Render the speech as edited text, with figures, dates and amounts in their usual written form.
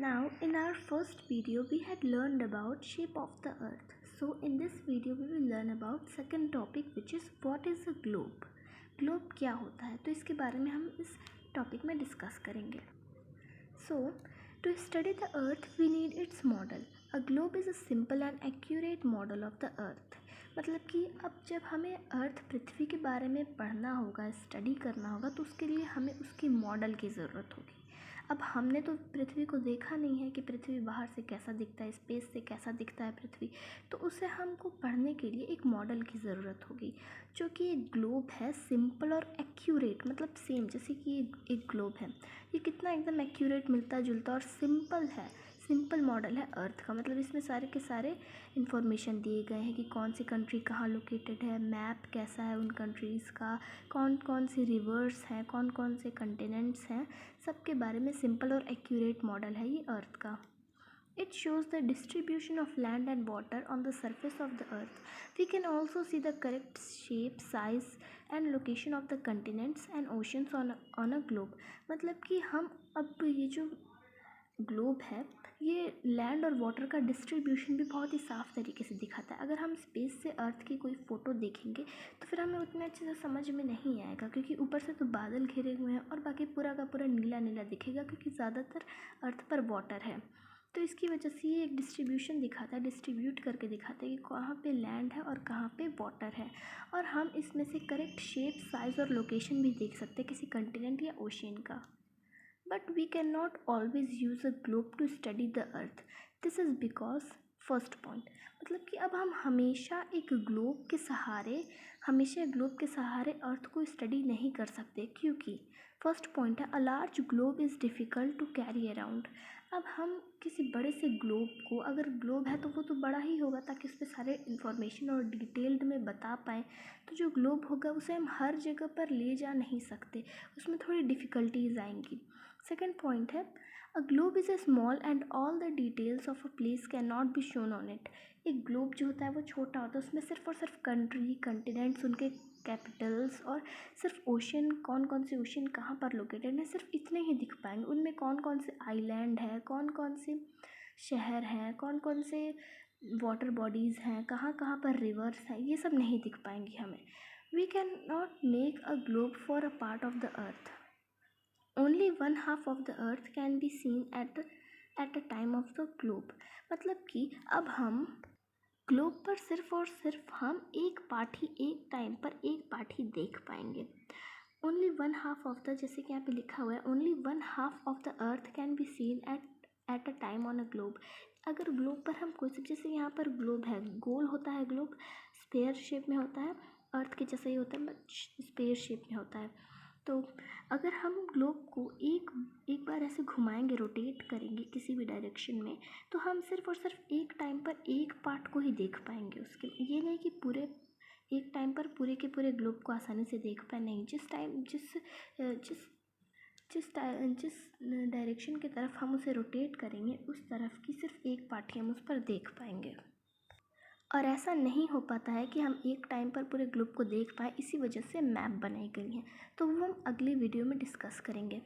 Now, in our first video, we had learned about shape of the earth. So, in this video, we will learn about second topic, which is what is a globe. Globe क्या होता है, तो इसके बारे में हम इस topic में डिस्कस करेंगे. So, to study the earth, we need its model. A globe is a simple and accurate model of the earth. मतलब कि अब जब हमें अर्थ पृथ्वी के बारे में पढ़ना होगा, स्टडी करना होगा, तो उसके लिए हमें उसकी मॉडल की ज़रूरत होगी. अब हमने तो पृथ्वी को देखा नहीं है कि पृथ्वी बाहर से कैसा दिखता है, स्पेस से कैसा दिखता है पृथ्वी, तो उसे हमको पढ़ने के लिए एक मॉडल की ज़रूरत होगी जो कि एक ग्लोब है, सिंपल और एक्यूरेट, मतलब सेम जैसे कि एक ग्लोब है. ये कितना एकदम एक्यूरेट, मिलता जुलता और सिंपल है. सिंपल मॉडल है अर्थ का, मतलब इसमें सारे के सारे इन्फॉर्मेशन दिए गए हैं कि कौन सी कंट्री कहाँ लोकेटेड है, मैप कैसा है उन कंट्रीज़ का, कौन कौन सी रिवर्स हैं, कौन कौन से कंटिनेंट्स हैं, सबके बारे में सिंपल और एक्यूरेट मॉडल है ये अर्थ का. It shows the distribution of land and water on the surface of the earth. We can also see the correct shape, size and location of the continents and oceans on a globe. मतलब कि हम अब ये जो globe है ये land और water का डिस्ट्रीब्यूशन भी बहुत ही साफ़ तरीके से दिखाता है. अगर हम स्पेस से अर्थ की कोई फ़ोटो देखेंगे तो फिर हमें उतने अच्छे से समझ में नहीं आएगा, क्योंकि ऊपर से तो बादल घिरे हुए हैं और बाकी पूरा का पूरा नीला नीला दिखेगा, क्योंकि ज़्यादातर अर्थ पर वाटर है. तो इसकी वजह से ये एक डिस्ट्रीब्यूशन दिखाता है, डिस्ट्रीब्यूट करके दिखाता है कि कहाँ पे लैंड है और कहाँ पे वाटर है. और हम इसमें से करेक्ट शेप, साइज़ और लोकेशन भी देख सकते हैं किसी कंटिनेंट या ओशियन का. But we cannot always use a globe to study the earth. This is because first point, मतलब कि अब हम हमेशा ग्लोब के सहारे अर्थ को स्टडी नहीं कर सकते, क्योंकि फर्स्ट पॉइंट है, a large globe is difficult to carry around. अब हम किसी बड़े से ग्लोब को, अगर ग्लोब है तो वो तो बड़ा ही होगा ताकि उस पर सारे इन्फॉर्मेशन और डिटेल्ड में बता पाएँ. तो जो ग्लोब होगा उसे हम हर जगह पर ले जा नहीं सकते, उसमें थोड़ी डिफ़िकल्टीज आएंगी. सेकेंड पॉइंट है, a globe is a small and all the details of a place can not be shown on it. एक ग्लोब जो होता है वो छोटा होता है, उसमें सिर्फ और सिर्फ कंट्री, कंटिनेंट्स, उनके कैपिटल्स और सिर्फ ओशन, कौन कौन से ओशन कहाँ पर लोकेटेड है, सिर्फ इतने ही दिख पाएंगे. उनमें कौन कौन से आइलैंड है, कौन कौन से शहर हैं, कौन कौन से वाटर बॉडीज़ हैं, कहाँ कहाँ पर रिवर्स हैं, ये सब नहीं दिख पाएंगी हमें. We can not make a globe for a part of the earth. Only one half of the earth can be seen at a time of the globe. मतलब कि अब हम ग्लोब पर सिर्फ और सिर्फ हम एक टाइम पर एक पार्ट ही देख पाएंगे. Only one half of the, जैसे कि यहाँ पे लिखा हुआ है, only one half of the earth can be seen at a time on a globe. अगर ग्लोब पर हम कोई, जैसे यहाँ पर ग्लोब है, गोल होता है ग्लोब, स्पेयर शेप में होता है, अर्थ के जैसा ही होता है बट स्पेयर शेप में होता है. तो अगर हम ग्लोब को एक बार ऐसे घुमाएंगे, रोटेट करेंगे किसी भी डायरेक्शन में, तो हम सिर्फ और सिर्फ एक टाइम पर एक पार्ट को ही देख पाएंगे. उसके ये नहीं कि पूरे एक टाइम पर पूरे के पूरे ग्लोब को आसानी से देख पाए, नहीं. जिस डायरेक्शन की तरफ हम उसे रोटेट करेंगे उस तरफ की सिर्फ एक पार्ट ही हम उस पर देख पाएंगे. और ऐसा नहीं हो पाता है कि हम एक टाइम पर पूरे ग्लोब को देख पाएँ, इसी वजह से मैप बनाई गई हैं. तो वो हम अगली वीडियो में डिस्कस करेंगे.